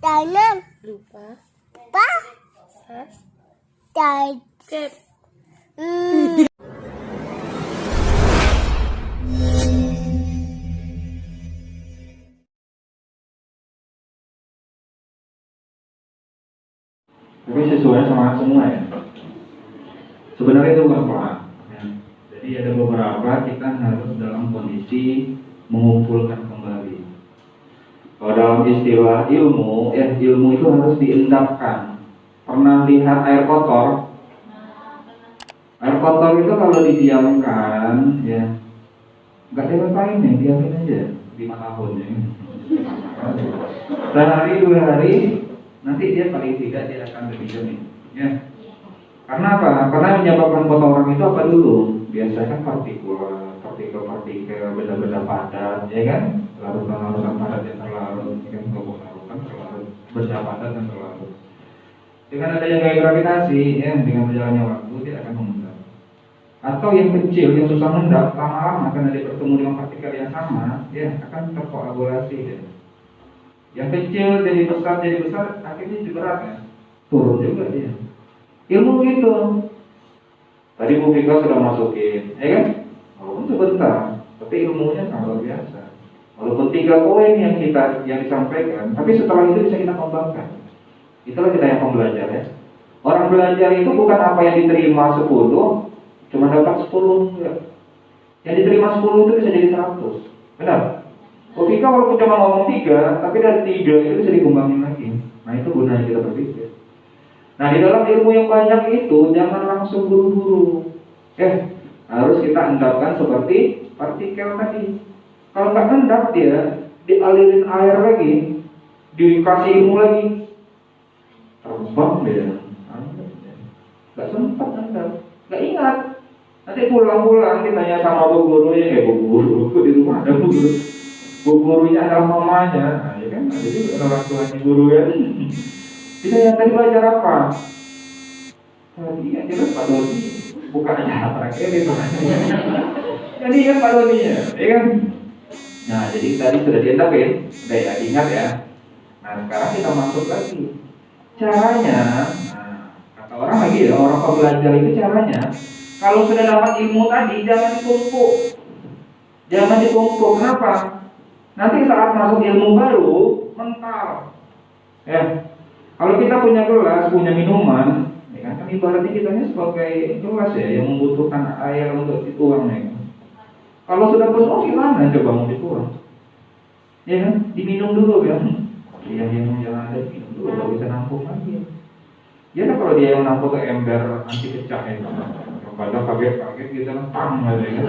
Tanam. Lupa. Pa. Sas. Cep. Tapi sesuai sama semua ya. Sebenarnya itu bukan pelan. Ya. Jadi ada beberapa kita harus dalam kondisi mengumpulkan kembali. Kalau dalam istilah ilmu, ilmu itu harus diendapkan. Pernah lihat air kotor? Air kotor itu kalau didiamkan, ya nggak diapain ya, diamin aja 5 tahun ya. Sehari 2 hari, nanti dia paling tidak dia akan lebih jernih. Ya. Karena apa? Karena yang menyebabkan kotoran itu apa dulu? Biasanya partikel, benda-benda padat, ya kan? Larutan padat yang terlarut, kan larutan terlarut, benda padat yang terlarut. Dengan adanya gaya gravitasi, ya, dengan berjalannya waktu dia akan mengendap. Atau yang kecil, yang susah mengendap, lama-lama karena dia bertemu dengan partikel yang sama, ya akan terkoagulasi. Ya. Yang kecil jadi besar, akhirnya juga berat ya. Turun juga dia. Ilmu gitu. Tadi Bu Fika sudah masukin, ya kan? Walaupun sebentar, tapi ilmunya sangat luar biasa. Walaupun 3 poin yang disampaikan, tapi setelah itu bisa kita kembangkan. Itulah kita yang pembelajar ya. Orang belajar itu bukan apa yang diterima 10, cuma dapat 10 enggak. Yang diterima 10 itu bisa jadi 100. Benar? Bu Fika walaupun cuma ngomong 3, tapi dari 3 itu bisa dikembangin lagi. Nah itu gunanya kita berpikir. Nah di dalam ilmu yang banyak itu jangan langsung buru-buru. Harus kita endapkan seperti partikel tadi. Kalau nggak endap dia dialirin air lagi, dikasih ilmu lagi, terbang dia. Nggak sempat endap, nggak ingat. Nanti pulang-pulang ditanya sama bu gurunya, bu guru di rumah ada bu guru. Bu gurunya adalah mamanya, nah, ya kan? Ada juga orang tuanya guru kan. Ditanya tadi belajar apa? Tadi kan jelas Pak Doni, bukan aja terakhir itu. Jadi kan Pak Doni ya kan? Nah jadi tadi sudah diendapin, udah ya diingat ya. Nah sekarang kita masuk lagi. Caranya, nah kata orang lagi ya, orang pembelajar itu caranya, kalau sudah dapat ilmu tadi jangan ditumpuk. Jangan ditumpuk, kenapa? Nanti saat masuk ilmu baru, mental. Ya. Kalau kita punya gelas, punya minuman, ya kan ibaratnya kita sebagai gelas ya yang membutuhkan air untuk dituang ya. Kalau sudah penuh gimana coba mau dituang? Ya kan, diminum dulu kan. Yang ada minum dulu, baru bisa nampung lagi. Ya kan kalau dia yang nampung ke ember anti pecah ya, pada kaget kita pang aja kan.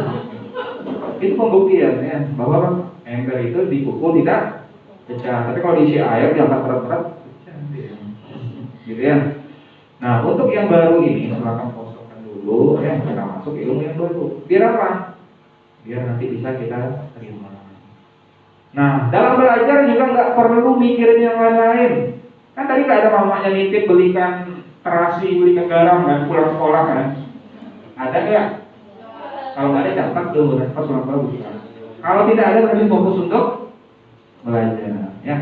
Itu pembuktian ya bahwa ember itu dipukul tidak pecah. Tapi kalau diisi air diangkat berat-berat gitu ya. Nah untuk yang baru ini silakan kosongkan dulu ya, kita masuk ilmu yang baru. Biar apa? Biar nanti bisa kita terima. Nah dalam belajar juga nggak perlu mikirin yang lain-lain. Kan tadi nggak ada mamanya nitip belikan terasi, belikan garam kan pulang sekolah kan? Ada nggak? Kalau nggak ada catat dulu pas pulang bagus. Kalau tidak ada berarti fokus untuk belajar ya.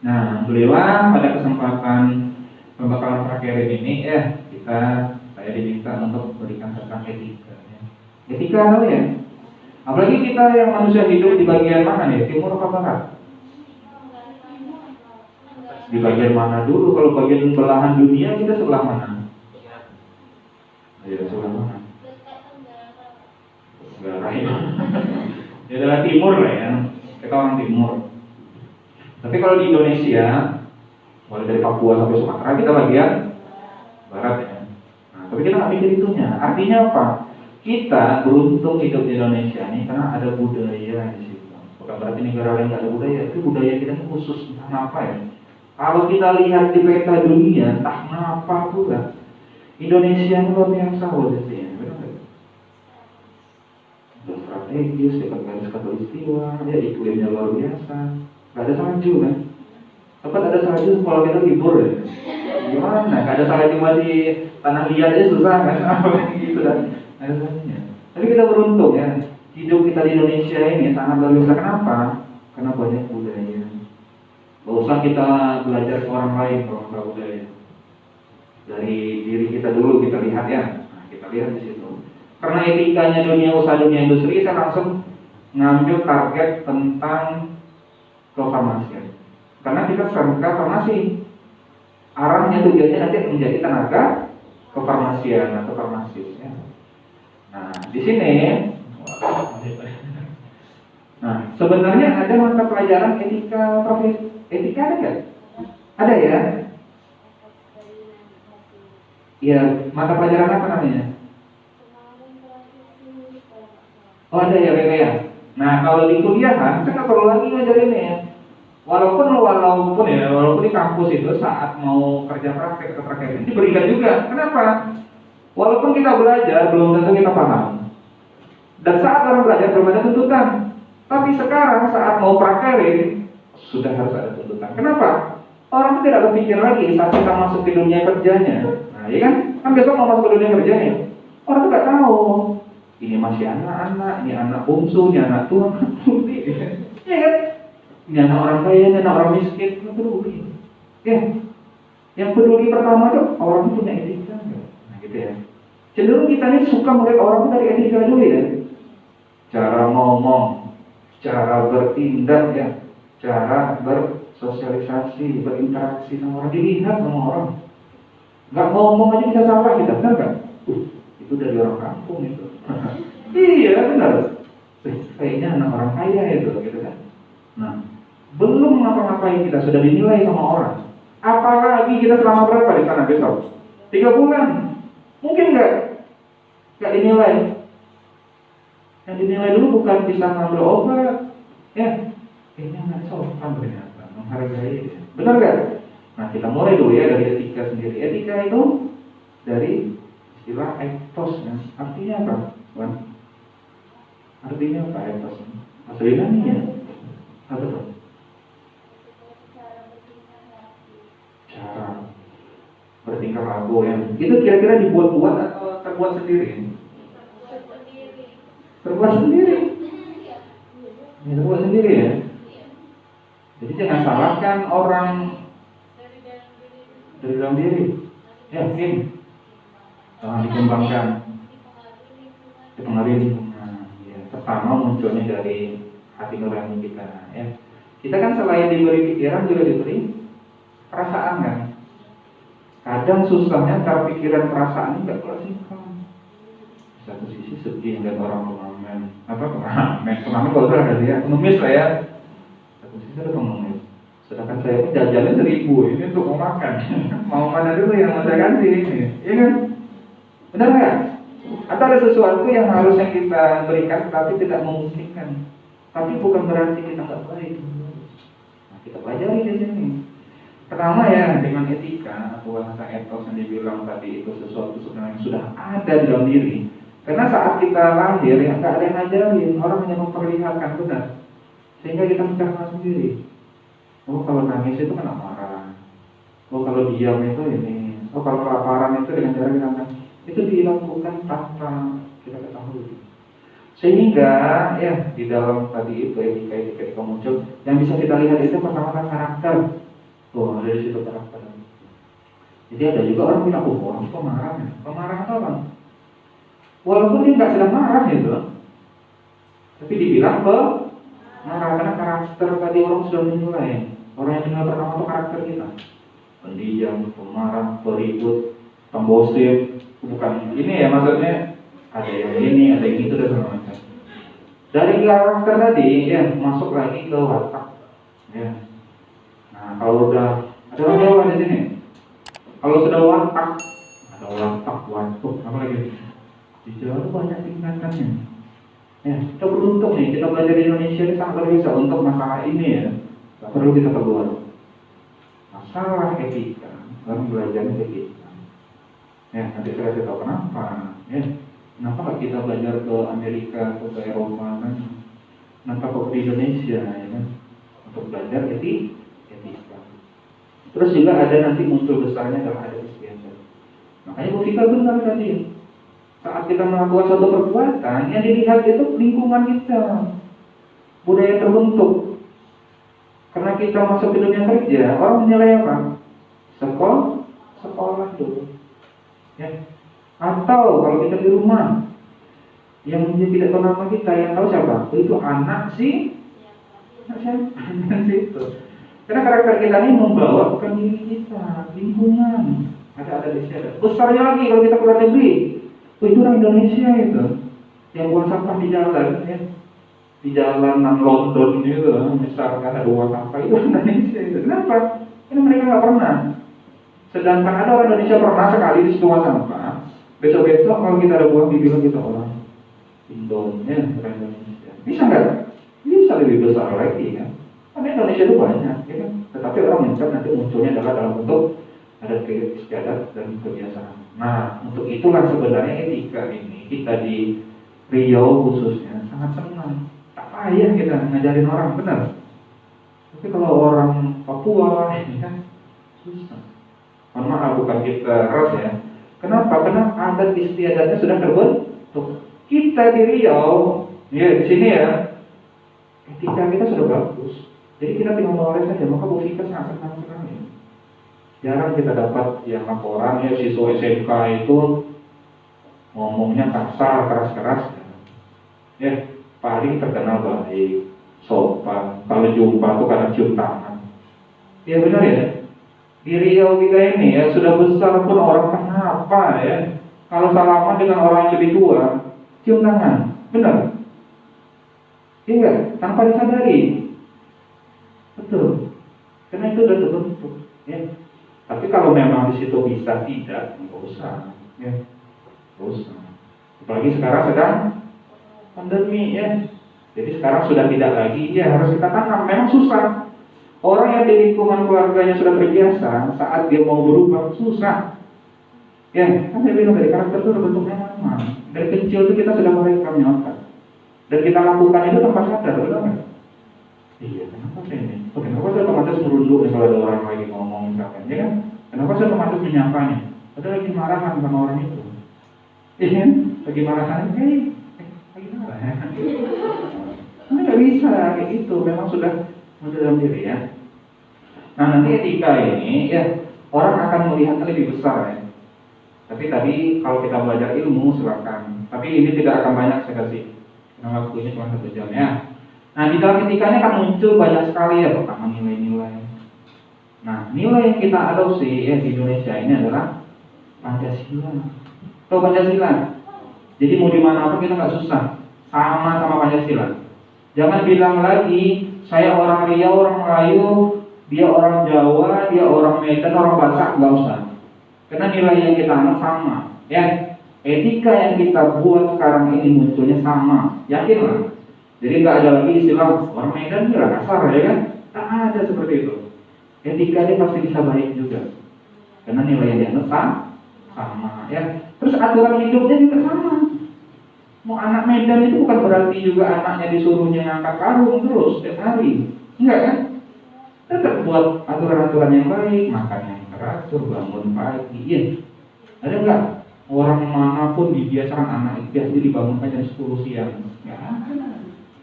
Nah beliau pada kesempatan pembakalan terakhir ini ya saya diminta untuk berikan tentang etika ya. Etika tahu ya, apalagi kita yang manusia hidup di bagian mana nih, timur atau barat? Di bagian mana dulu? Kalau bagian belahan dunia kita sebelah mana? Ya sebelah mana? Tenggara ya. Ya adalah timur lah ya, kita orang timur. Tapi kalau di Indonesia mulai dari Papua sampai Sumatera kita bagian barat ya. Nah, tapi kita nggak mikir itunya. Artinya apa? Kita beruntung hidup di Indonesia nih karena ada budaya di situ. Bukan berarti negara lain nggak ada budaya, tapi budaya kita ini khusus entah apa ya. Kalau kita lihat di peta dunia, entah apa pula Indonesia ini luar biasa posisinya. Benar nggak? Sudah strategis, dekat garis khatulistiwa, ya iklimnya luar biasa. Gak ada salju kan? Tempat ada salju kalau kita libur ya. Gimana? Gak ada salju masih tanah liat aja susah kan? Gitu kan? Ada saljunya. Tapi kita beruntung ya. Hidup kita di Indonesia ini sangat luar biasa. Kenapa? Karena banyak budaya. Gak usah susah kita belajar ke orang lain kalau masalah budaya. Dari diri kita dulu kita lihat ya. Nah, kita lihat di situ. Karena etikanya dunia usaha, dunia industri, saya langsung ngambil target tentang kefarmasian. Karena kita sekarang ke farmasi, arahnya tujuannya nanti menjadi tenaga kefarmasian atau farmasis. Ya. Nah, di sini, nah sebenarnya ada mata pelajaran etika profesi. Etika ada nggak? Ada ya? Iya, mata pelajaran apa namanya? Oh ada ya, Bebe ya. Nah kalau di kuliah kan, kita nggak perlu lagi ngajar ini ya. Walaupun di kampus itu saat mau kerja praktek atau praktek ini diberikan juga. Kenapa? Walaupun kita belajar, belum tentu kita paham. Dan saat orang belajar belum ada tuntutan. Tapi sekarang saat mau praktekin, sudah harus ada tuntutan. Kenapa? Orang itu tidak berpikir lagi saat kita masuk ke dunia kerjanya. Nah, iya kan? Kan besok mau masuk ke dunia kerjanya. Orang itu nggak tahu. Ini masih anak-anak, ini anak bungsu, ini anak tua. Iya kan? Ini anak orang kaya, ini anak orang miskin. Nggak peduli. Ya. Yang peduli pertama itu orang itu punya etika. Nah, gitu ya. Cenderung kita ini suka melihat orang itu dari etika dulu ya. Cara ngomong, cara bertindak ya, cara bersosialisasi, berinteraksi sama orang, dilihat sama orang. Nggak ngomong aja bisa salah kita, benar nggak? Itu dari orang kampung itu. Iya benar. Kayaknya anak orang kaya itu, gitu kan. Nah, belum ngapa-ngapain kita sudah dinilai sama orang. Apalagi kita selama berapa di sana besok? 3 bulan. Mungkin nggak dinilai. Yang dinilai dulu bukan bisa ngambil obat, ya. Kayaknya nggak sopan ternyata, menghargai. Benar nggak? Nah kita mulai dulu ya dari etika sendiri. Etika itu dari istilah ethos, ya. Artinya apa? Wan? Artinya apa ethos? Aslinya nih ya. Apa tuh? Cara bertingkah laku ya. Itu kira-kira dibuat-buat atau terbuat sendiri? Terbuat sendiri. Ya, terbuat sendiri ya. Jadi jangan salahkan orang dari dalam diri. Yakin. Jangan dikembangkan. Dipengaruhi lingkungan. Ya, pertama munculnya dari hati nurani kita. Ya. Kita kan selain diberi pikiran juga diberi perasaan kan. Kadang susahnya cara pikiran perasaan ini nggak konsisten. Satu sisi sedih dan orang pengamen, pengamen kalau ada dia pengemis lah ya. Satu sisi ada pengemis. Sedangkan saya jajannya 1.000 ini untuk mau makan. Mau mana dulu yang mau saya kasih ini, iya kan? Benar nggak? Atau ada sesuatu yang harusnya kita berikan tapi tidak memungkinkan. Tapi bukan berarti kita nggak baik. Nah, kita pelajari di sini. Pertama ya dengan etika atau bahasa etos yang dibilang tadi itu sesuatu sebenarnya yang sudah ada di dalam diri. Karena saat kita lahir ya nggak ada yang ngajarin, orang hanya memperlihatkan benar. Sehingga kita mencerna sendiri. Oh kalau nangis itu kan amarah. Oh kalau diam itu ini. Oh kalau kelaparan itu dengan cara kita itu dilakukan tanpa kita ketahui. Sehingga ya di dalam tadi itu etika muncul. Yang bisa kita lihat itu pertama kan karakter. Oh ada di situ karakter. Jadi ada juga orang bilang, oh orang itu marah. Pemarah apa? Walaupun dia nggak sedang marah gitu, tapi dibilang marah karena karakter tadi orang sudah menilai. Orang yang menilai pertama itu karakter kita. Pendiam, pemarah, peribut, pembosip. Bukan ini ya maksudnya. Ada yang ini, ada yang itu dan segala macam. Dari karakter tadi ya masuk lagi ke watak. Ya. Nah kalau udah ada orang Jawa di sini. Kalau sudah watak, ada watak, apa lagi? Di Jawa banyak tingkatannya. Ya, kita beruntung nih, kita belajar di Indonesia ini sangat luar biasa untuk masalah ini ya. Gak perlu kita keluar. Masalah etika, orang belajar etika. Ya, nanti saya kasih tahu kenapa. Ya, kenapa nggak kita belajar ke Amerika atau ke Eropa kan? Kenapa kok di Indonesia ya kan? Untuk belajar etika. Terus juga ada nanti muncul besarnya adalah adat istiadat. Makanya Bu Vika benar tadi. Saat kita melakukan suatu perbuatan, yang dilihat itu lingkungan kita, budaya terbentuk. Karena kita masuk ke dunia kerja, orang menilai apa? Sekolah dulu. Ya. Atau kalau kita di rumah, yang tidak tahu nama kita, yang tahu siapa? Itu anak sih. Anak siapa? Itu. Karena karakter kita ini membawa bukan diri kita, lingkungan. Ada di sini. Besarnya lagi kalau kita keluar negeri, itu orang Indonesia itu yang buang sampah di jalan, ya. Di jalanan London gitu, misalkan ada buang sampah itu Indonesia itu. Kenapa? Karena mereka nggak pernah. Sedangkan ada orang Indonesia pernah sekali di situ buang sampah. Besok-besok kalau kita ada buang dibilang kita orang Indonesia, orang Indonesia. Bisa nggak? Bisa lebih besar lagi kan? Karena Indonesia itu banyak, ya kan? Tetapi orang mencap nanti munculnya adalah dalam bentuk adat istiadat dan kebiasaan. Nah, untuk itulah sebenarnya etika ini kita di Riau khususnya sangat senang. Tak payah kita ngajarin orang, benar. Tapi kalau orang Papua ini kan susah. Mohon maaf bukan kita keras ya. Kenapa? Karena adat istiadatnya sudah terbentuk. Kita di Riau, ya di sini ya, etika kita sudah bagus. Jadi kita tinggal memoles saja, maka Bu Vika sangat senang sekali. Jarang kita dapat yang laporan ya siswa SMK itu ngomongnya kasar, keras-keras. Ya, paling terkenal baik, sopan. Kalau jumpa tuh karena cium tangan. Ya benar ya. Di Riau kita ini ya sudah besar pun orang kenapa ya? Kalau salaman dengan orang yang lebih tua, cium tangan, benar? Iya, tanpa disadari. Betul. Karena itu sudah terbentuk. Ya. Tapi kalau memang di situ bisa tidak, nggak usah, ya, nggak usah. Apalagi sekarang sedang pandemi, ya. Jadi sekarang sudah tidak lagi, ya harus kita tanam. Memang susah. Orang yang di lingkungan keluarganya sudah terbiasa, saat dia mau berubah susah. Ya, kan saya bilang dari karakter itu bentuknya lama. Dari kecil itu kita sudah mulai kami otak. Dan kita lakukan itu tanpa sadar, betul nggak? Iya, kenapa saya ini? Kenapa saya otomatis merunduk misalnya ada orang lagi ngomong misalkan, ya kan? Kenapa saya otomatis menyapanya? Padahal lagi marahan sama orang itu. Iya, lagi marahan, lagi marah ya. Ini nggak bisa kayak gitu, memang sudah dalam diri ya. Nah nanti etika ini ya orang akan melihatnya lebih besar ya. Tapi tadi kalau kita belajar ilmu silakan. Tapi ini tidak akan banyak saya kasih. Karena waktunya cuma 1 jam ya. Nah di dalam etikanya kan muncul banyak sekali ya. Pertama nilai-nilai. Nah nilai yang kita adopsi ya di Indonesia ini adalah Pancasila. Tahu Pancasila? Jadi mau dimanapun kita nggak susah. Sama Pancasila. Jangan bilang lagi saya orang Riau, orang Melayu, dia orang Jawa, dia orang Medan, orang Batak, nggak usah. Karena nilai yang kita anut sama, ya. Etika yang kita buat sekarang ini munculnya sama, yakinlah. Jadi nggak ada lagi istilah orang Medan kira kasar, ya kan? Tak ada seperti itu. Etika ini pasti bisa baik juga, karena nilai yang dianut sama, ya. Terus aturan hidupnya juga sama. Mau anak Medan itu bukan berarti juga anaknya disuruhnya ngangkat karung terus setiap hari, enggak kan? Tetap buat aturan-aturan yang baik, makan yang teratur, bangun pagi, ya. Ada enggak? Orang manapun dibiasakan anak biasa dibangunkan jam 10 siang, enggak ada.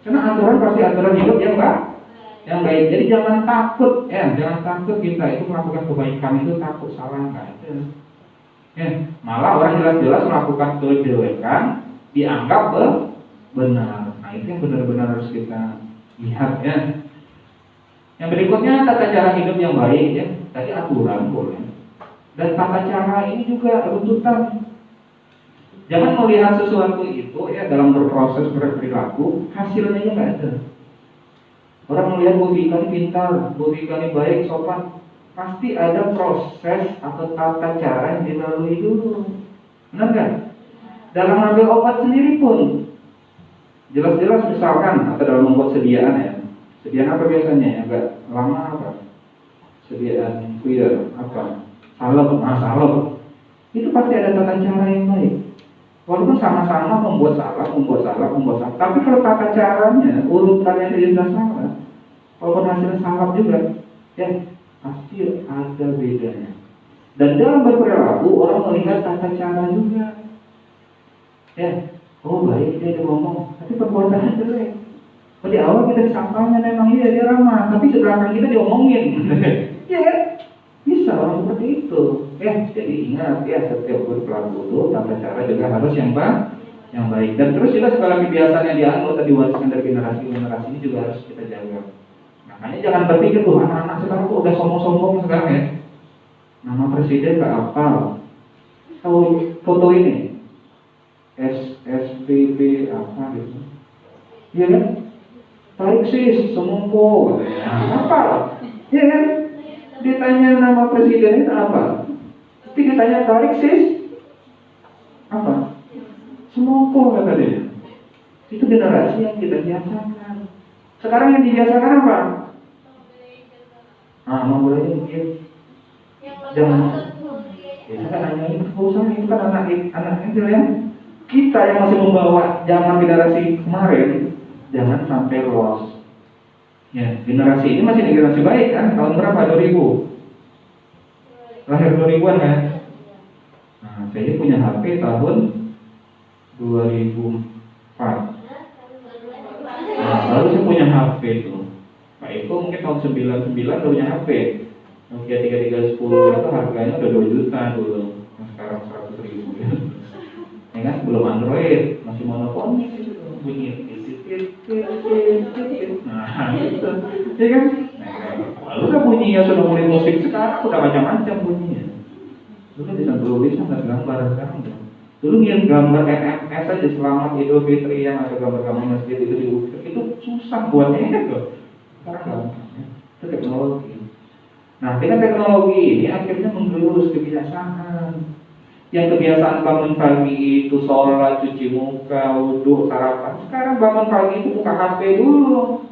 Karena aturan pasti aturan hidup yang baik. Jadi jangan takut, ya, jangan takut kita itu melakukan kebaikan itu takut salah enggak ada. Ya, malah orang jelas-jelas melakukan kejelekan dianggap benar. Nah itu yang benar-benar harus kita lihat ya. Yang berikutnya tata cara hidup yang baik ya. Tadi aturan boleh. Dan tata cara ini juga runtutan. Jangan melihat sesuatu itu ya dalam berproses berperilaku hasilnya nggak ada. Orang melihat Bu Vika ini pintar, Bu Vika ini baik, sopan. Pasti ada proses atau tata cara yang dilalui dulu. Benar kan? Dalam mengambil obat sendiri pun jelas-jelas misalkan atau dalam membuat sediaan ya. Sediaan apa biasanya? Agak lama apa? Sediaan queer apa? Salep. Itu pasti ada tata cara yang baik. Walaupun sama-sama membuat salah. Tapi kalau tata caranya, urutannya tidak salah, walaupun hasilnya salah juga, ya pasti ada bedanya. Dan dalam berperilaku orang melihat tata cara juga. Ya, oh baik dia ngomong, tapi perbuatannya jelek. Di awal kita disangkanya memang iya dia ramah, tapi di belakang kita diomongin. Ya kan? Bisa orang seperti itu. Jadi ingat ya, setiap berpelaku tata cara juga harus yang baik. Dan terus juga segala kebiasaan yang dianut atau diwariskan dari generasi ke generasi ini juga harus kita jaga. Makanya jangan berpikir tuh anak-anak sekarang tuh udah sombong-sombong sekarang ya. Nama presiden nggak hafal. Tahu foto ini? SBB apa gitu? Iya kan? Tarik sis, semongko katanya. Apa? Iya kan? Ditanya nama presiden itu apa? Tapi ditanya tarik sis, apa? Semongko kata dia. Itu generasi yang kita biasakan. Sekarang yang dibiasakan apa? Mau boleh dia. Jangan. Saya kan nanya itu kan anak itu ya. Kita yang masih membawa zaman generasi kemarin, jangan sampai lost. Ya, generasi ini masih generasi baik kan? Tahun berapa? 2000. Lahir 2000-an kan? Saya punya HP tahun 2004. Lalu saya punya HP itu. Pak Eko mungkin tahun 99 punya HP. Nokia 3310 itu harganya udah 2 juta dulu. Sekarang 100.000 ya. Ya kan? Belum Android, masih monoponik itu bunyi. Nah, gitu. Ya kan? Lalu udah bunyinya sudah mulai musik sekarang udah macam-macam bunyinya. Dulu bisa tulis nggak gambar sekarang tuh. Dulu ngirim gambar MMS aja selamat Idul Fitri yang ada gambar-gambar masjid itu diukir itu susah buatnya itu. Sekarang gampang. Itu teknologi. Nah, dengan teknologi ini akhirnya menggerus kebiasaan. Yang kebiasaan bangun pagi itu sholat, cuci muka, wudhu, sarapan. Sekarang bangun pagi itu buka HP dulu.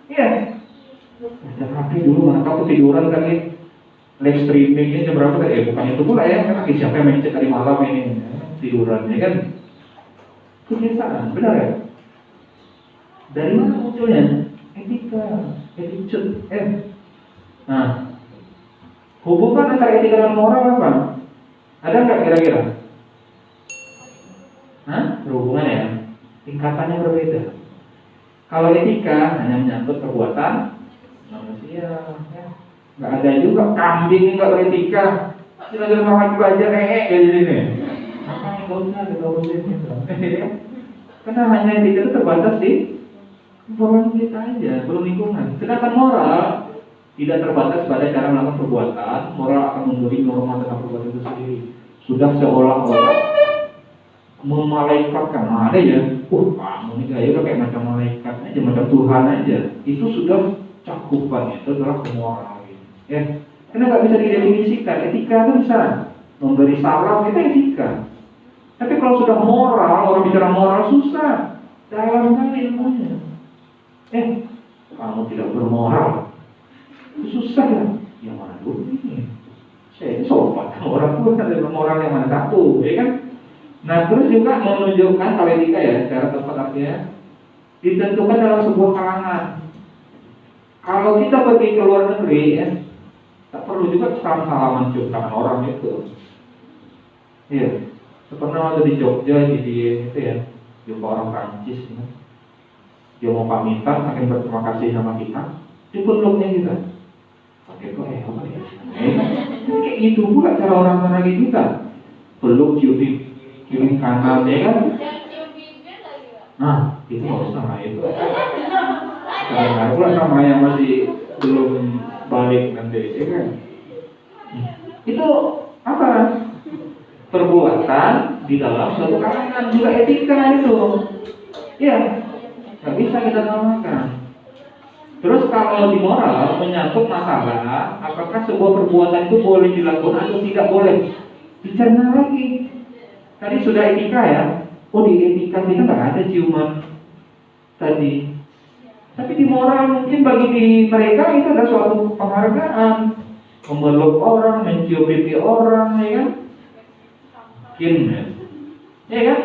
Iya. Ada HP dulu, mana tahu tiduran kali. Live streamingnya jam berapa tadi? Bukan itu pula ya, karena siapa yang main cek tadi malam ini tiduran, ya kan? Kebiasaan, benar ya? Dari mana munculnya? Etika, attitude. Nah, hubungan antara etika dan moral apa? Ada nggak kira-kira? Berhubungan ya? Tingkatannya berbeda. Kalau etika hanya menyangkut perbuatan manusia, ya. Nggak ada juga kambing nggak beretika. Jalan sama belajar kayak gini. Apa yang nggak usah kita urusin itu? Karena hanya etika itu terbatas di informasi kita aja, belum lingkungan. Sedangkan moral tidak terbatas pada cara melakukan perbuatan. Moral akan memberi norma tentang perbuatan itu sendiri. Sudah seolah-olah memalaikatkan. Ada ya, kamu ini gaya udah kayak macam malaikat aja, macam Tuhan aja. Itu sudah cakupan, itu adalah moral. Ya, karena nggak bisa didefinisikan. Etika itu bisa memberi salam, itu etika. Tapi kalau sudah moral, orang bicara moral susah. Dalam kali ilmunya. Kamu tidak bermoral. Susah ya. Yang mana dulu ini? Saya ini sopan. Orang tua ada moral yang mana satu, ya kan? Nah, terus juga menunjukkan kalau etika ya, secara tepat artinya ditentukan dalam sebuah kalangan. Kalau kita pergi ke luar negeri, ya, tak perlu juga salam-salaman cium tangan orang itu. Iya. Pernah ada di Jogja di itu ya, jumpa orang Prancis, ya. Dia mau pamitan, akan berterima kasih sama kita. Di peluknya kita. Pakai kok apa ya? Kayak gitu pula cara orang lagi kita. Peluk cium kanan, ya kan? Nah, itu nggak usah lah itu. Karena pula sama yang masih belum balik nanti, ya kan? Itu apa? Perbuatan di dalam suatu kalangan juga etika itu. Ya, nggak bisa kita samakan. Terus kalau di moral menyangkut masalah apakah sebuah perbuatan itu boleh dilakukan atau tidak boleh, dicerna lagi. Tadi sudah etika ya. Di etika kita nggak ada ciuman tadi. Tapi di moral mungkin bagi mereka itu ada suatu penghargaan, memeluk orang, mencium pipi orang, ya kan? Ya kan?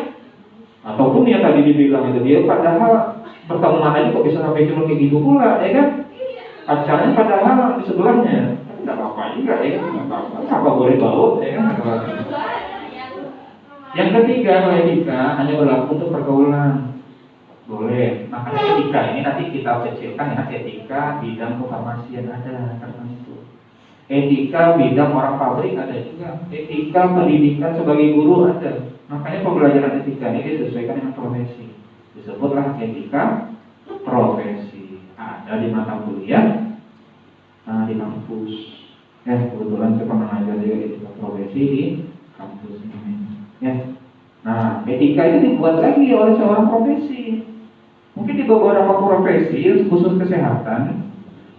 Ataupun yang tadi dibilang itu dia padahal pertemuan aja kok bisa sampai cuma kayak gitu pula, ya kan? Pacarnya padahal di sebelahnya, tidak apa-apa juga, ya kan? Apa boleh baut, ya kan? Yang ketiga, etika hanya berlaku untuk pergaulan. Boleh. Makanya etika ini nanti kita kecilkan ya, etika bidang kefarmasian ada kan itu. Etika bidang orang pabrik ada juga. Etika pendidikan sebagai guru ada. Makanya pembelajaran etika ini disesuaikan dengan profesi. Disebutlah etika profesi. Ada di mata kuliah, di kampus. Ya, kebetulan saya pernah ngajar juga etika profesi di kampus ini. Ya. Nah, etika itu dibuat lagi oleh seorang profesi. Mungkin di beberapa profesi khusus kesehatan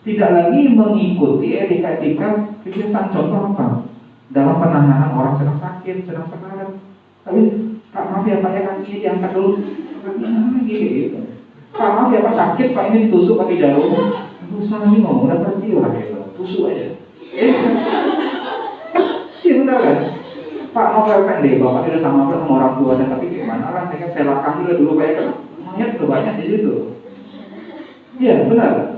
tidak lagi mengikuti etika-etika kesehatan. Contoh apa? Dalam penanganan orang sedang sakit, sedang sekarat. Tapi Pak maaf ya Pak ya kaki diangkat dulu. Gitu. Pak maaf ya Pak sakit Pak ini ditusuk pakai jarum. Usah nanti ngomong udah pergi orang itu. Tusuk aja. Iya benar kan? Pak mau kan deh Bapak tidak sama orang tua dan tapi gimana lah saya lakang dulu Pak ya kan. Monyet tuh banyak di situ. Iya benar.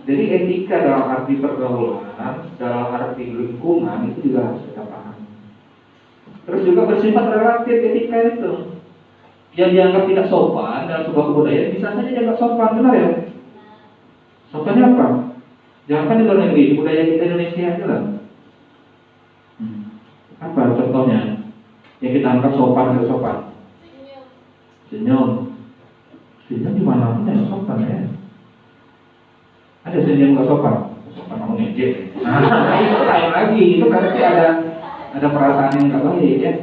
Jadi etika dalam arti pergaulan, dalam arti lingkungan itu juga harus kita pahami. Terus juga bersifat relatif etika itu. Yang dianggap tidak sopan dalam sebuah kebudayaan bisa saja dianggap sopan, benar ya? Sopannya apa? Jangan kan di luar negeri, di budaya kita Indonesia aja lah. Apa contohnya? Yang kita anggap sopan atau sopan? Senyum. Senyum di mana pun yang sopan ya. Ada senyum nggak sopan? Sopan mau ngejek. Nah, itu lain lagi. Itu berarti ada perasaan yang nggak baik ya.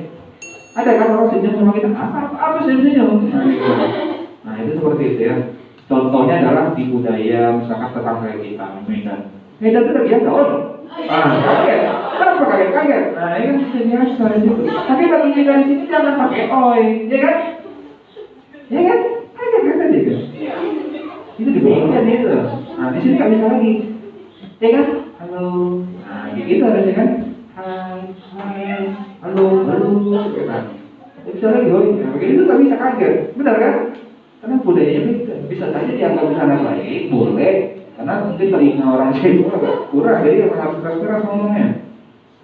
Ada kan orang senyum sama kita? Apa senyum? Nah, itu seperti itu ya. Contohnya adalah di budaya misalkan tetangga kita Medan. Medan itu udah biasa, kaget. Kenapa kaget? Nah, ini kan biasa itu. Tapi bagi kita di sini jangan pakai oi, ya kan? Ya kan? Kaget aja kan? Itu diberikan itu. Nah, di sini nggak bisa lagi, ya kan? Halo, nah gitu harusnya kan? Hai, halo, gitu. Bisa lagi, nah, begitu nggak bisa kaget, benar kan? Karena budayanya beda. Bisa saja dianggap di sana baik, boleh. Karena mungkin telinga orang itu agak kurang, jadi harus keras ngomongnya.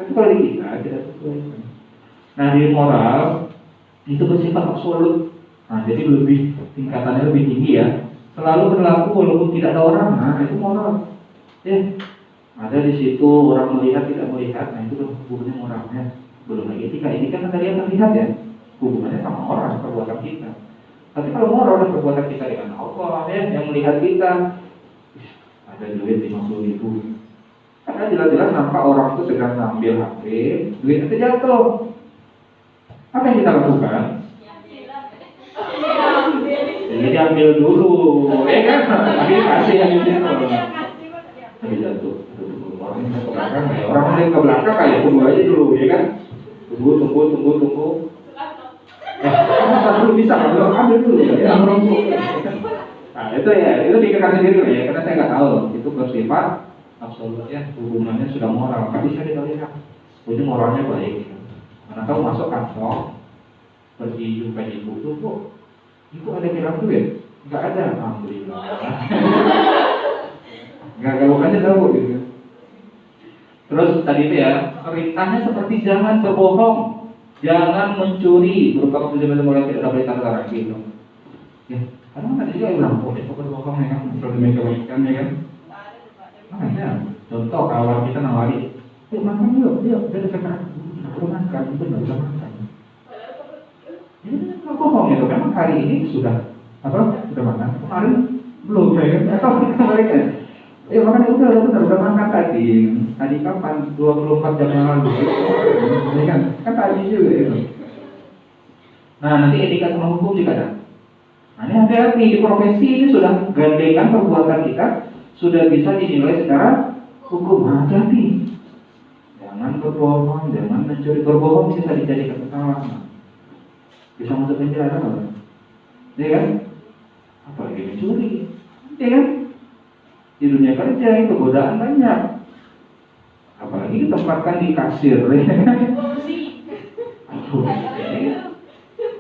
Tapi kalau di kita tidak sesuai. Nah, di moral itu bersifat absolut. Nah, jadi lebih tingkatannya lebih tinggi ya. Selalu berlaku walaupun tidak ada orang. Nah, itu moral. Ya, ada di situ orang melihat tidak melihat. Nah, itu hubungannya moralnya. Belum lagi etika. Ini kan tadi yang terlihat ya. Hubungannya sama orang, perbuatan kita. Tapi kalau moral dan perbuatan kita dengan Allah ya, yang melihat kita, ada duit 50.000. Karena jelas-jelas nampak orang itu sedang ngambil HP, duit itu jatuh. Apa yang kita lakukan? Jadi ambil dulu, ya kan? Tapi kasih yang itu. Tapi jatuh. Orang ini ke belakang, ya. Orang yang ke belakang kayak tunggu aja dulu, ya kan? Tunggu. Dulu bisa ambil dulu ya. Nah itu dikasih dulu ya, karena saya nggak tahu itu bersifat absolut ya, hubungannya sudah moral. Tapi saya tidak lihat, ini moralnya baik. Karena tahu masuk kantor, pergi jumpa ibu tuh, kok ibu ada bilang duit? Nggak ada, alhamdulillah. Nggak bukannya tahu gitu. Terus tadi itu ya, perintahnya seperti jangan berbohong. Jangan mencuri, berupa kemudian mulai tidak boleh kata gitu. Ya, karena tadi juga bilang, itu berbohong ya kan, perlu demi kebaikan ya kan. Makanya, contoh kawan kita nawari, yuk makan yuk, udah sekarang, udah makan, udah makan. Ini kan bohong itu, memang hari ini sudah makan, kemarin belum ya kan, atau kemarin kan. Ya makanya udah makan tadi kapan? 24 jam yang lalu. Ya kan tadi juga itu. Nah, nanti etika sama hukum juga ada. Nah, ini hati-hati di profesi ini sudah gandengan perbuatan kita sudah bisa dinilai secara hukum. Hati-hati. Jangan berbohong, jangan mencuri. Berbohong bisa dijadikan kesalahan. Bisa masuk penjara kan? Ya kan? Apalagi mencuri. Ya kan? Di dunia kerja itu godaan banyak, apalagi ditempatkan di kasir.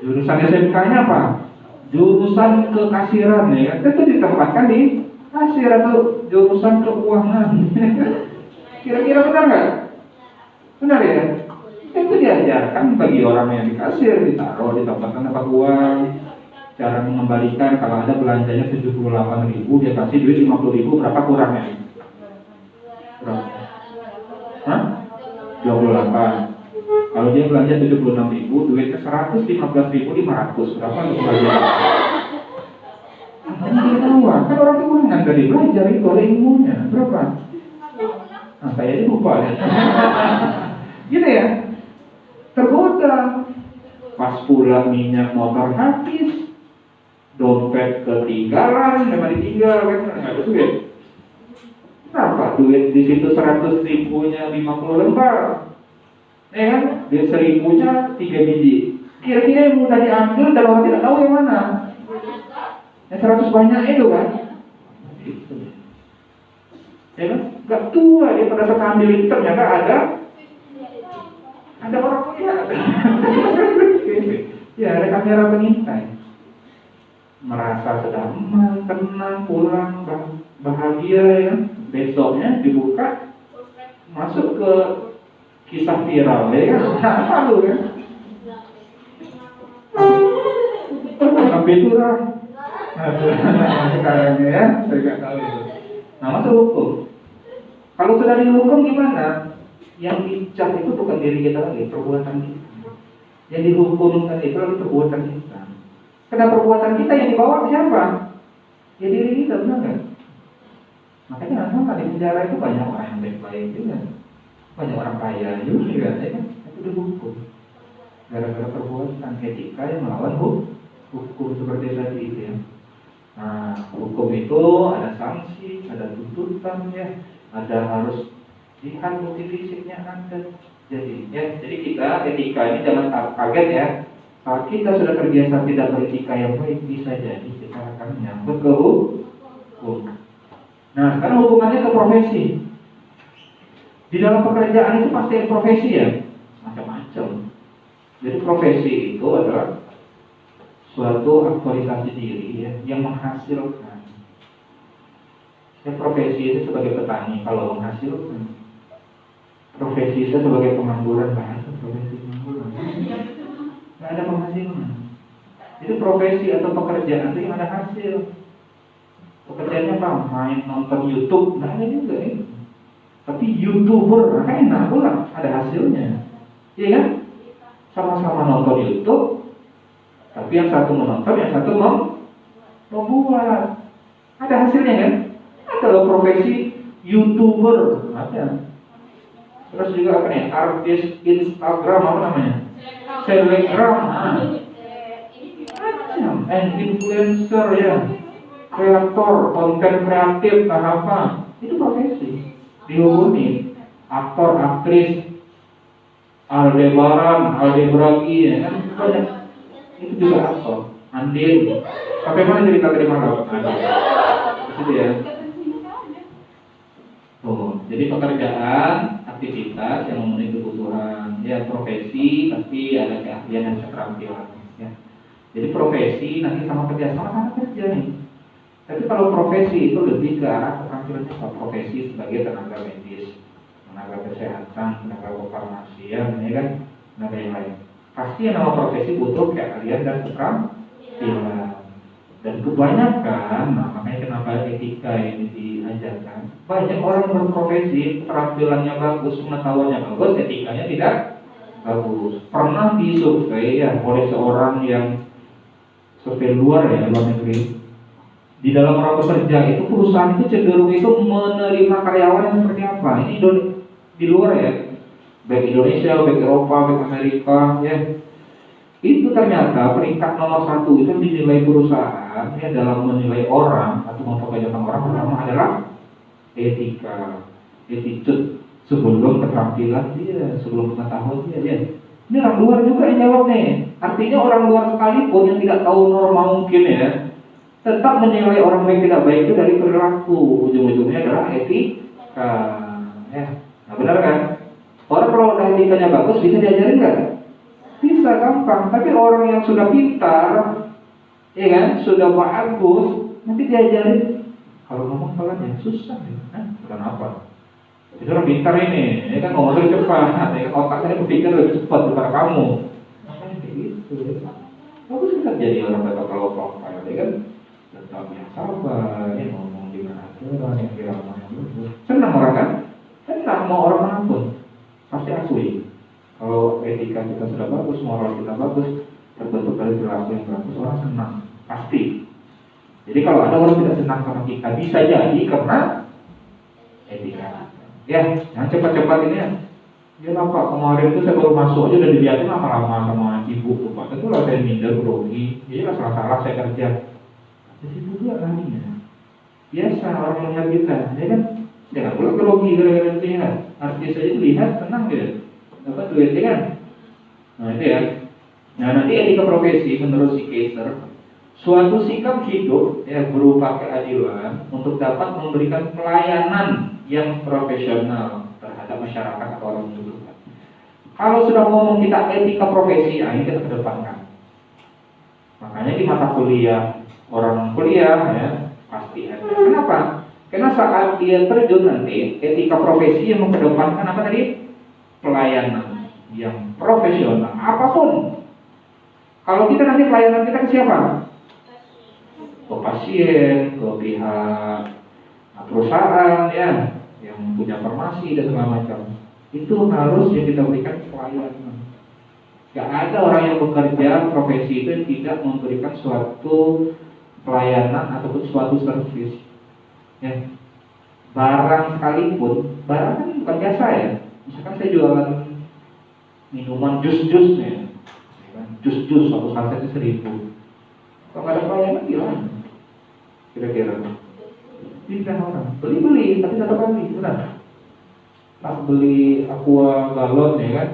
Jurusan SMK-nya apa? Jurusan kekasiran ya, itu ditempatkan di kasir atau jurusan keuangan. Kira-kira benar nggak? Benar ya? Itu diajarkan bagi orang yang di kasir, ditaruh, ditempatkan tempat uang. cara mengembalikan kalau ada belanjanya 78.000 dia kasih duit 50.000 berapa kurangnya? Berapa? Hah? 28. Kalau dia belanja 76.000 duitnya 115.500 berapa untuk belanja? Kan orang keuangan dari belajar itu ada ilmunya berapa? Nah saya lupa ya. Gitu ya, tergoda. Pas pulang minyak motor habis, dompet ketinggalan, memang ditinggal kan nggak ada duit. Kenapa duit di situ 100.000-nya 50 lembar, ya kan? Duit 1.000-nya 3 biji. Kira-kira yang mudah diambil dan orang tidak tahu yang mana? Yang 100 banyak itu kan? Ya kan? Gak tua dia pada saat ambil itu ternyata ada orang punya. Ya ada kamera pengintai. Merasa sedang tenang pulang bahagia ya. Besoknya dibuka masuk ke kisah viral ya kan? Malu kan? Sampai itu lah. Sekarang ya, saya nggak tahu itu. Nah masuk hukum. Kalau sudah dihukum gimana? Yang dicap itu bukan diri kita lagi, perbuatan kita. Yang dihukumkan itu adalah perbuatan kita. Karena perbuatan kita yang dibawa siapa? Ya diri kita, benar nggak? Makanya kenapa di penjara itu banyak orang yang baik-baik juga, banyak orang kaya juga, ya kan? Itu dihukum. Gara-gara perbuatan etika yang melawan hukum seperti tadi itu ya. Nah, hukum itu ada sanksi, ada tuntutan ya, ada harus lihat bukti fisiknya ada. Jadi kita etika ini jangan kaget ya. Saat kita sudah terbiasa tidak beretika yang baik, bisa jadi kita akan menyangkut ke hukum. Nah, sekarang hubungannya ke profesi. Di dalam pekerjaan itu pasti ada profesi ya, macam-macam. Jadi profesi itu adalah suatu aktualisasi diri ya, yang menghasilkan. Profesi itu sebagai petani kalau menghasilkan. Profesi itu sebagai pengangguran bahasa profesi pengangguran. Nggak ada penghasilan. Itu profesi atau pekerjaan itu yang ada hasil. Pekerjaannya apa? Main nonton YouTube, nggak ada juga ya. Tapi YouTuber, kan enak pula, ada hasilnya. Iya kan? Sama-sama nonton YouTube, tapi yang satu menonton, yang satu membuat. Ada hasilnya kan? Ada loh profesi YouTuber, ada. Terus juga apa nih? Artis Instagram apa namanya? Selebgram, and influencer ya, kreator, konten kreatif, apa? Itu profesi. Dihubungi aktor, aktris, Aldebragi ya kan? Banyak. Itu juga aktor. Andin. Sampai mana cerita tadi malam? Itu ya. Jadi pekerjaan, aktivitas yang memenuhi kebutuhan, ya profesi, tapi ada keahlian dan keterampilan. Ya. Jadi profesi nanti sama kerja, sama kerja nih. Tapi kalau profesi itu lebih ke arah keterampilannya, profesi sebagai tenaga medis, tenaga kesehatan, tenaga kefarmasian, ya kan, tenaga yang lain. Pasti yang nama profesi butuh keahlian dan keterampilan. Dan kebanyakan, makanya kenapa etika ini diajarkan. Banyak orang berprofesi, keterampilannya bagus, pengetahuannya bagus, etikanya tidak bagus. Pernah disurvei ya oleh seorang yang survei luar ya, luar negeri. Di dalam orang bekerja itu perusahaan itu cenderung itu menerima karyawan yang seperti apa? Ini di luar ya, baik Indonesia, baik Eropa, baik Amerika ya. Itu ternyata peringkat nomor 1 itu dinilai perusahaan ya dalam menilai orang atau mempekerjakan orang pertama adalah etika, attitude sebelum keterampilan dia, sebelum pengetahuan dia ya. Ini orang luar juga yang jawab nih. Artinya orang luar sekalipun yang tidak tahu norma mungkin ya, tetap menilai orang baik tidak baik itu dari perilaku. Ujung-ujungnya adalah etika ya. Nah benar kan? Orang kalau udah etikanya bagus bisa diajarin nggak? Bisa gampang, tapi orang yang sudah pintar, ya kan, sudah bagus, nanti diajarin. Kalau ngomong pelan ya susah ya, bukan apa? Itu orang pintar ini, ya kan ngomong lebih cepat, ya, otak saya berpikir lebih cepat daripada kamu. Makanya kayak gitu. Ya. bagus kita jadi orang tetap low profile, ya kan? Tetap yang sabar, yang ngomong dengan aturan, yang irama yang bagus. Senang orang kan? Senang mau orang manapun, pasti akui. Kalau etika kita sudah bagus, moral kita bagus, terbentuk dari perilaku yang bagus, orang senang, pasti. Jadi kalau ada orang tidak senang sama kita, bisa jadi karena etika. Ya, jangan cepat-cepat ini ya. Ya lah Pak, kemarin itu saya baru masuk aja udah dilihatin lama-lama sama ibu tuh Pak. Tentulah saya minder, grogi. Jadi lah salah-salah saya kerja. Jadi juga larinya. Biasa orang melihat kita, ya kan? Jangan pula grogi gara-gara lihat. Artis saja lihat senang dia. Dapat duit ya kan? Nah itu ya. Nah nanti etika profesi menurut si Kaiser, suatu sikap hidup ya berupa keadilan untuk dapat memberikan pelayanan yang profesional terhadap masyarakat atau orang membutuhkan. Kalau sudah ngomong kita etika profesi, nah ini kita kedepankan. Makanya di mata kuliah orang kuliah ya pasti ada. Kenapa? Karena saat dia terjun nanti etika profesi yang mengedepankan apa tadi? Pelayanan yang profesional apapun. Kalau kita nanti pelayanan kita ke siapa? Ke pasien, ke pihak perusahaan ya yang punya farmasi dan segala macam. Itu harus yang kita berikan pelayanan. Gak ada orang yang bekerja profesi itu yang tidak memberikan suatu pelayanan ataupun suatu servis. Ya. Barang sekalipun, barang kan bukan jasa ya. Misalkan saya jualan minuman jus-jus nih, jus-jus satu saset 1.000. Kalau nggak ada pelayanan gimana? Kira-kira pindah orang beli tapi satu kali, benar? Pas beli aqua galon ya kan,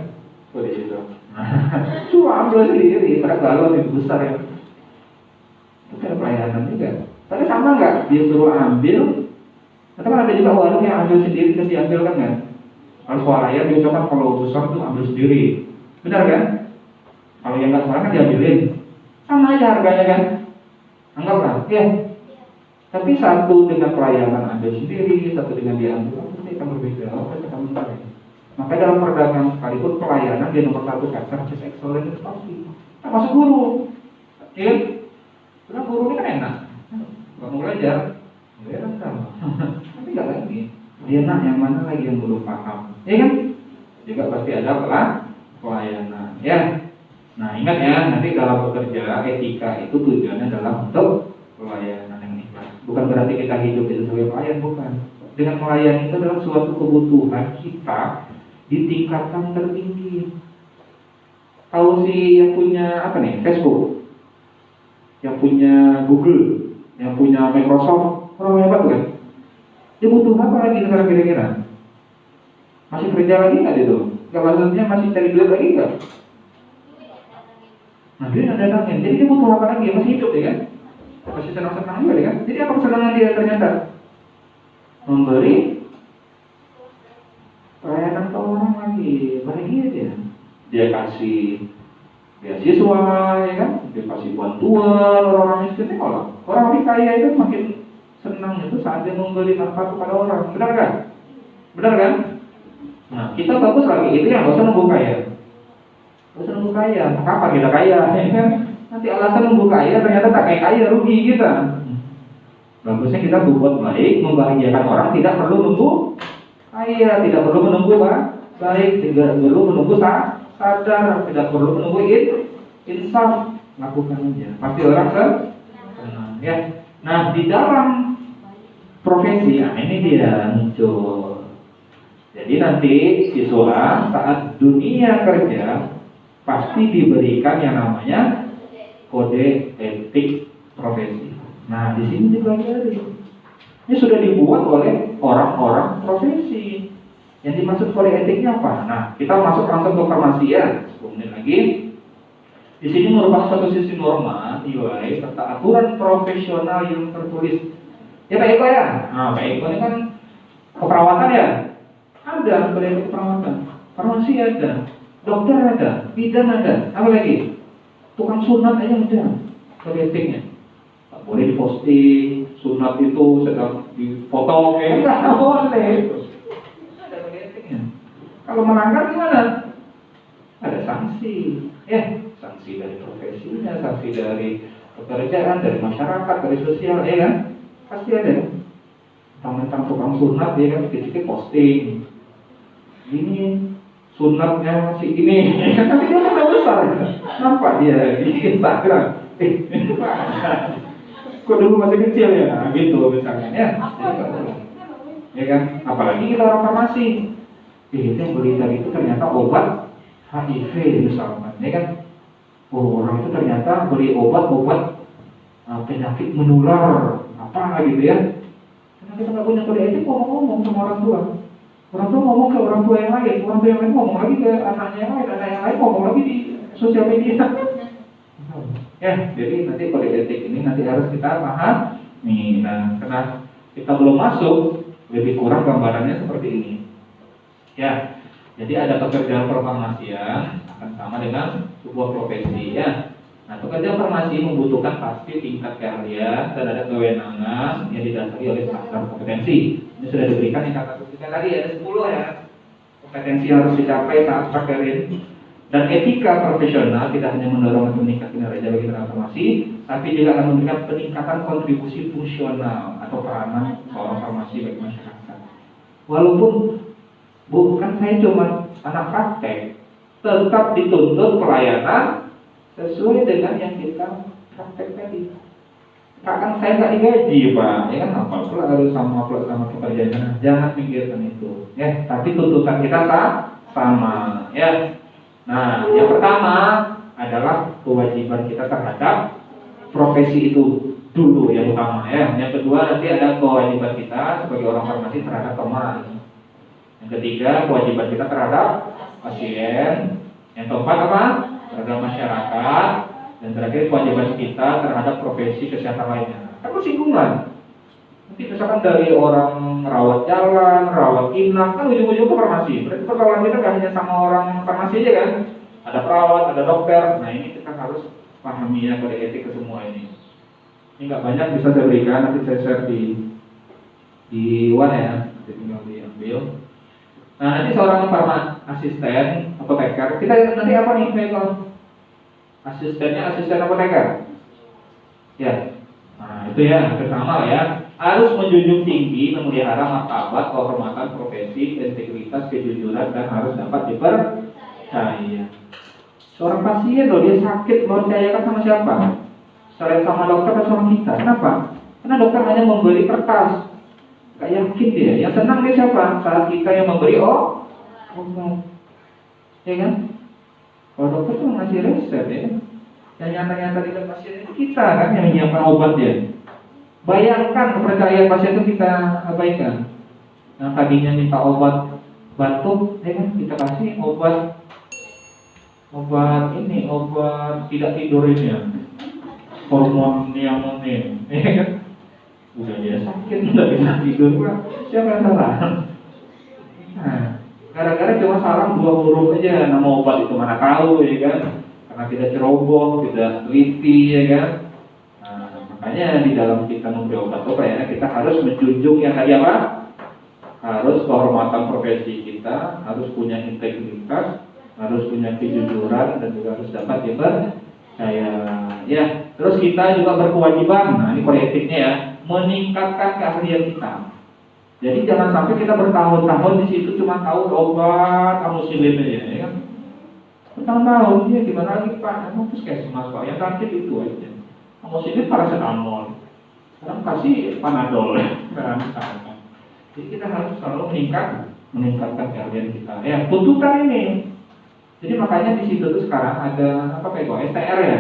di situ. Cuma ambil sendiri, karena galon itu besar ya. Itu ada pelayanan juga. Tapi sama nggak? Dia suruh ambil, atau kan ada juga warung yang ambil sendiri terus diambil kan nggak? Kalau swalayan diucapkan kalau besar tuh ambil sendiri, benar kan? Kalau yang nggak salah kan diambilin, sama aja harganya kan? Anggaplah, ya. Tapi satu dengan pelayanan ambil sendiri, satu dengan diambil, pasti akan berbeda. Pasti akan berbeda. Maka dalam perdagangan sekalipun pelayanan dia nomor satu kan, service excellence itu pasti. Termasuk guru, ya. Karena guru ini kan enak, kalau mau belajar, ya kan sama. Tapi nggak lagi. Dia nak yang mana lagi yang belum paham, ya kan? Juga pasti ada pelayanan, ya. Nah ingat ya, nanti dalam bekerja etika itu tujuannya adalah untuk pelayanan yang ikhlas. Bukan berarti kita hidup itu sebagai pelayan, bukan. Dengan melayani itu adalah suatu kebutuhan kita di tingkatan tertinggi. Tahu si yang punya apa nih? Facebook, yang punya Google, yang punya Microsoft, orang hebat kan? Dia butuh apa lagi sekarang kira-kira? Masih kerja lagi nggak dia tuh? Gak maksudnya masih cari duit lagi nggak? Nah dia ada datangin, jadi dia butuh apa lagi? Masih hidup ya kan? Masih senang-senang juga ya kan? Jadi apa kesenangan dia ternyata? Memberi pelayanan ke orang lagi, bahagia dia. Dia kasih beasiswa ya kan? Dia kasih bantuan orang-orang miskin. Orang kaya itu makin senang itu saat dia memberi manfaat kepada orang, benar kan? Benar kan? Nah kita bagus lagi itu yang nggak usah nunggu kaya. Nggak usah nunggu kaya, kapan kita kaya? Ya kan? Nanti alasan nunggu kaya ternyata tak kayak kaya, rugi kita. Bagusnya kita berbuat baik, membahagiakan orang, tidak perlu nunggu kaya, tidak perlu menunggu baik, tidak perlu menunggu sadar, tidak perlu menunggu insaf, lakukan aja. Pasti orang senang ya. Nah di dalam profesi, nah ini dia muncul. Jadi nanti siswa saat dunia kerja pasti diberikan yang namanya kode etik profesi. Nah di sini dipelajari. Ini sudah dibuat oleh orang-orang profesi. Yang dimaksud kode etiknya apa? Nah kita masuk langsung ke farmasi ya. 10 menit lagi. Di sini merupakan suatu sistem norma nilai serta aturan profesional yang tertulis. Ya Pak Eko ya. Nah Pak Eko ini kan keperawatan ya. Ada kode etik keperawatan. Farmasi ada. Dokter ada. Bidan ada. Apa lagi? Tukang sunat aja ada kode etiknya. Tak boleh diposting sunat itu sedang dipotong ya nggak boleh. Ada kode etiknya. Kalau melanggar gimana? ada sanksi, ya, sanksi dari profesinya, sanksi dari pekerjaan, dari masyarakat, dari sosial, ya kan? Pasti ada. Tentang tukang sunat, ya kan? Dikit-dikit posting. Ini sunatnya si ini, tapi dia kan udah besar, nampak dia di Instagram. Ini mana? Kok dulu masih kecil ya? Nah, gitu misalnya, ya. Ya kan? Apalagi kita orang farmasi. Itu yang berita itu ternyata obat HIV misalkan, ya kan? Oh, orang itu ternyata beli obat-obat penyakit menular apa gitu ya? Karena kita nggak punya kode etik, ngomong-ngomong sama orang tua. Orang tua ngomong ke orang tua yang lain, orang tua yang lain ngomong lagi ke anaknya yang lain, anak yang lain ngomong lagi di sosial media. Ya, jadi nanti kode etik ini nanti harus kita paham. Nih, nah, karena kita belum masuk, lebih kurang gambarannya seperti ini. Ya, jadi ada pekerjaan perfarmasian akan sama dengan sebuah profesi ya. Nah, pekerjaan farmasi membutuhkan pasti tingkat keahlian dan ada kewenangan yang didasari oleh standar kompetensi. Ini sudah diberikan di kata kita tadi ada 10 ya. Kompetensi harus dicapai saat prakterin. Dan etika profesional tidak hanya mendorong untuk meningkatkan kinerja bagi tenaga farmasi, tapi juga akan memberikan peningkatan kontribusi fungsional atau peranan seorang farmasi bagi masyarakat. Walaupun bukan saya cuma anak praktek, tetap dituntut pelayanan sesuai dengan yang kita praktek tadi. Bahkan saya nggak digaji Pak, ya kan apa pula harus sama pekerjaan, jangan pikirkan itu, ya. Tapi tuntutan kita sama, ya. Nah, yang pertama adalah kewajiban kita terhadap profesi itu dulu yang utama, ya. Yang kedua nanti ada kewajiban kita sebagai orang farmasi terhadap teman. Yang ketiga, kewajiban kita terhadap pasien. Yang keempat apa? Terhadap masyarakat. Dan terakhir, kewajiban kita terhadap profesi kesehatan lainnya. Kan bersinggungan. Nanti misalkan dari orang rawat jalan, rawat inap, kan ujung-ujung ke farmasi. Berarti pergaulan kita gak hanya sama orang farmasi aja kan? Ada perawat, ada dokter. Nah, ini kita harus pahami ya kode etik ke semua ini. Ini gak banyak bisa saya berikan, nanti saya share di One ya. Nanti tinggal diambil. Nah, nanti seorang asisten apoteker, kita nanti apa nih, Michael? Asistennya asisten apoteker. Ya. Nah, itu ya, pertama ya, harus menjunjung tinggi, memelihara martabat, kehormatan, profesi, integritas, kejujuran, dan harus dapat dipercaya. Seorang pasien loh, dia sakit, mau dipercayakan sama siapa? Selain sama dokter atau sama kita? Kenapa? Karena dokter hanya memberi kertas. Gak yakin dia, yang senang dia siapa? Saat kita yang memberi obat, ya kan? Kalau dokter tuh ngasih resep ya, yang nyata-nyata di dalam pasien itu kita kan yang menyiapkan obat dia. Bayangkan kepercayaan pasien itu kita abaikan. Yang tadinya minta obat batuk, ya kan? Kita kasih obat tidak tidur ini ya, hormon niamonin, ya kan? Udah dia sakit, udah bisa tidur, siapa yang salah? Nah, gara-gara cuma salah 2 huruf aja nama obat itu, mana tahu ya kan? Karena tidak ceroboh, tidak teliti ya kan? Nah, makanya di dalam kita memberi obat ya, kita harus menjunjung yang tadi apa? Harus kehormatan profesi kita, harus punya integritas, harus punya kejujuran, dan juga harus dapat dipercaya. Ya, terus kita juga berkewajiban. Nah, ini kode etiknya ya, meningkatkan keahlian kita. Jadi jangan sampai kita bertahun-tahun di situ cuma tahu obat amoxicillin aja, ya kan? Bertahun-tahun, ya gimana lagi Pak? Emang puskesmas Pak, yang sakit itu aja. Amoxicillin paracetamol, sekarang kasih panadol, misalkan. Jadi kita harus selalu meningkatkan keahlian kita. Ya, tuntutan ini. Jadi makanya di situ tuh sekarang ada apa kayak STR ya.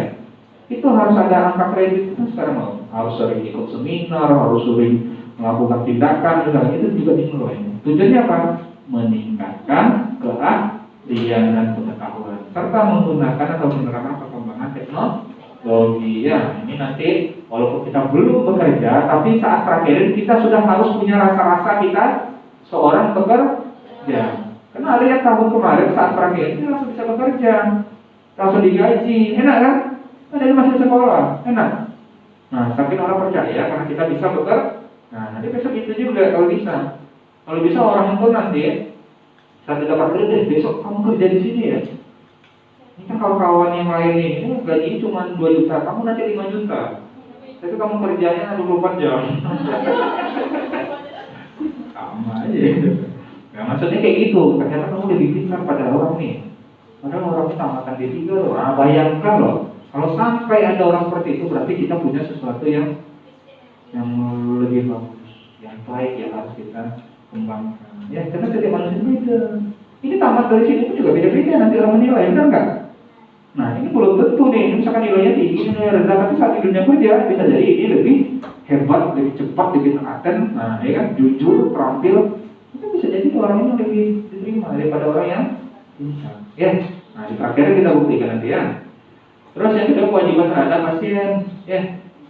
Itu harus ada angka kredit itu sekarang harus sering ikut seminar, harus sering melakukan tindakan, itu juga dimulai. Tujuannya apa? Meningkatkan keahlian dan pengetahuan serta menggunakan atau menerapkan perkembangan teknologi. Ya, ini nanti walaupun kita belum bekerja, tapi saat terakhir kita sudah harus punya rasa-rasa kita seorang pekerja. Karena lihat tahun kemarin saat terakhir kita langsung bisa bekerja, langsung digaji, enak kan? Dari masih sekolah, enak. Nah, tapi orang percaya karena kita bisa bekerja. Nah, nanti besok itu juga kalau bisa. Kalau bisa orang itu nanti saat dapat kredit, besok kamu kerja di sini ya. Ini kan kawan-kawan yang lain ini gaji cuma 2 juta, kamu nanti 5 juta. Tapi kamu kerjanya 24 jam. Sama aja gitu. Ya, maksudnya kayak gitu, ternyata kamu lebih pintar pada orang nih. Padahal orang itu tamatan D3 loh. Nah, bayangkan loh, kalau sampai ada orang seperti itu, berarti kita punya sesuatu yang lebih bagus, yang baik yang harus kita kembangkan. Ya, karena setiap manusia beda. Ini tamat dari sini pun juga beda-beda nanti orang menilai, benar nggak? Nah, ini belum tentu nih, misalkan nilainya tinggi, nilai rendah, tapi saat di dunia kerja bisa jadi ini lebih hebat, lebih cepat, lebih telaten. Nah, ya kan, jujur, terampil, itu bisa jadi orang ini lebih diterima daripada orang yang bisa. Ya, nah di akhirnya kita buktikan nanti ya. Terus yang kedua, kewajiban terhadap pasien. Ya,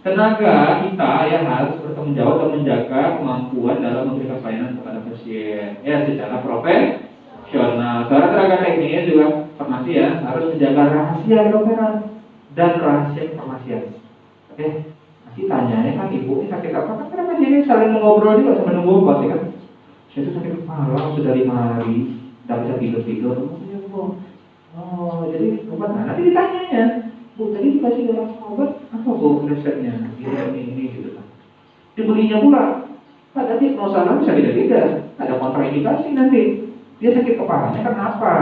tenaga kita yang harus bertanggung jawab dan menjaga kemampuan dalam memberikan pelayanan kepada pasien. Ya, secara profesional. Secara tenaga teknis juga farmasi ya harus menjaga rahasia kedokteran dan rahasia kefarmasian. Oke, nanti tanyanya kan ibu ini sakit apa? Kan kenapa jadi saling mengobrol juga sambil nunggu obat ya kan? Saya itu sakit kepala sudah 5 hari, tidak bisa tidur. Oh, jadi obat nanti ditanyanya, Bu tadi dikasih orang obat apa Bu resepnya? Ini gitu kan. Dibelinya pula. Pak tadi masalah bisa beda-beda. Ada kontraindikasi nanti. Dia sakit kepalanya karena apa?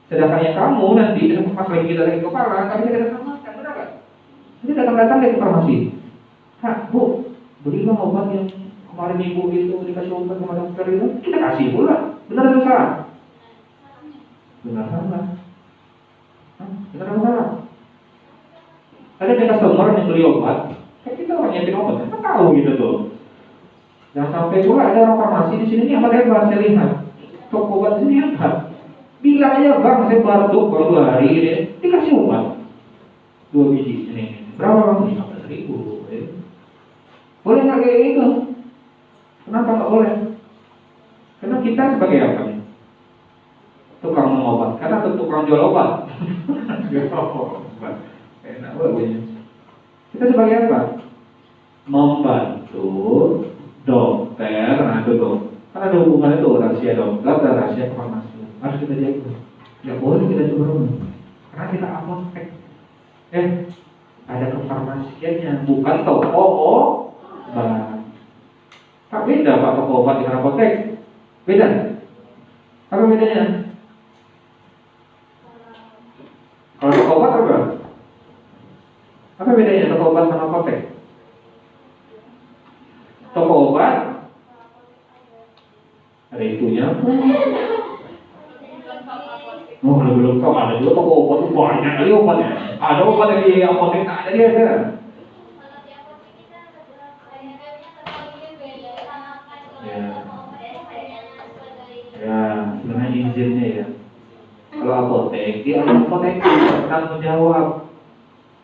Sedangkan yang kamu nanti pas lagi kita sakit kepala, kami tidak datang makan, benar nggak? Nanti datang dari farmasi. Kak, Bu, belilah obat yang kemarin ibu itu dikasih obat sama dokter itu, kita kasih pula. Benar atau salah? Benar salah. Benar atau salah? Ada customer yang beli obat, kan kita orang nyiapin obat, kita tahu gitu tuh. Jangan sampai pula ada orang farmasi di sini nih apa hebat saya lihat. Toko obat di sini hebat. Bilang aja bang, saya batuk baru 2 hari ini, dikasih obat 2 biji ini. Berapa bang? 15.000. Boleh nggak kayak gitu? Kenapa nggak boleh? Karena kita sebagai apa nih? Tukang mengobatkan atau tukang jual obat? Enak banget. Kita sebagai apa? Membantu dokter, nah itu tuh. Karena ada hubungan itu rahasia dokter dan rahasia farmasi. Harus kita jaga. Tidak boleh kita coba karena kita apotek. Ada kefarmasiannya, bukan toko obat. Tak beda Pak toko obat dengan apotek. Beda. Apa bedanya? Kalau toko obat apa? Apa bedanya toko obat sama apotek? Toko obat ada itunya. Oh, belum tahu ada juga toko obat itu banyak kali obatnya. Ada obat yang di apotek tak ada dia ada. Ya, sebenarnya izinnya ya. Kalau apotek, dia apotek bertanggung jawab.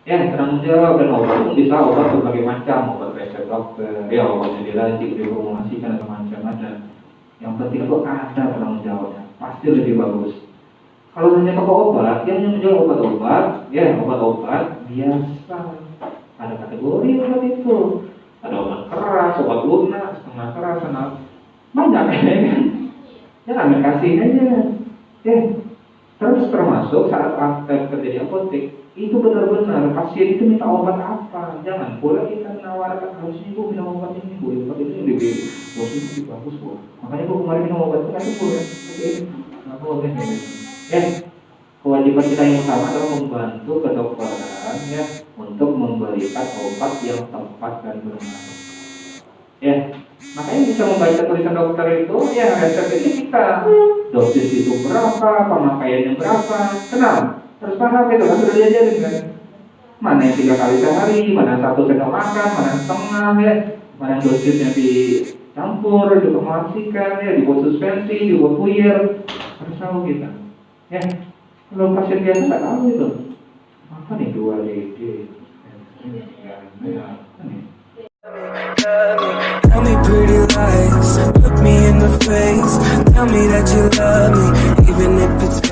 Ya, bertanggung jawab dan obat pun bisa obat berbagai macam, obat resep dokter, ya obatnya diracik, diformulasikan atau macam ada. Yang penting itu ada bertanggung jawabnya, pasti lebih bagus. Kalau hanya toko obat, yang menjual obat-obat, ya obat-obat biasa. Ada kategori obat itu. Ada obat keras, obat lunak, setengah keras, banyak ya kan. Jangan kasih aja. Terus termasuk saat kerja di apotek, itu benar-benar pasien itu minta obat apa. Jangan pula kita menawarkan harusnya ibu minum obat ini, bu. Obat ini lebih bagus, bu. Makanya bu kemarin minum obat itu kan bu ya. Kenapa obat ini? Kewajiban kita yang utama adalah membantu kedokteran ya untuk memberikan obat yang tepat dan benar. Makanya bisa membaca tulisan dokter itu ya resep ini kita dosis itu berapa, pemakaiannya berapa, kenal, terus paham itu kan sudah diajarin kan. Mana yang 3 kali sehari, mana 1 sendok makan, mana setengah ya, mana dosisnya dicampur, diformulasikan ya, dibuat suspensi, dibuat puyer, harus tahu kita. Kalau pasien biasa nggak tahu itu apa nih 2DD. Tell me pretty lies, look me in the face, tell me that you love me, even if it's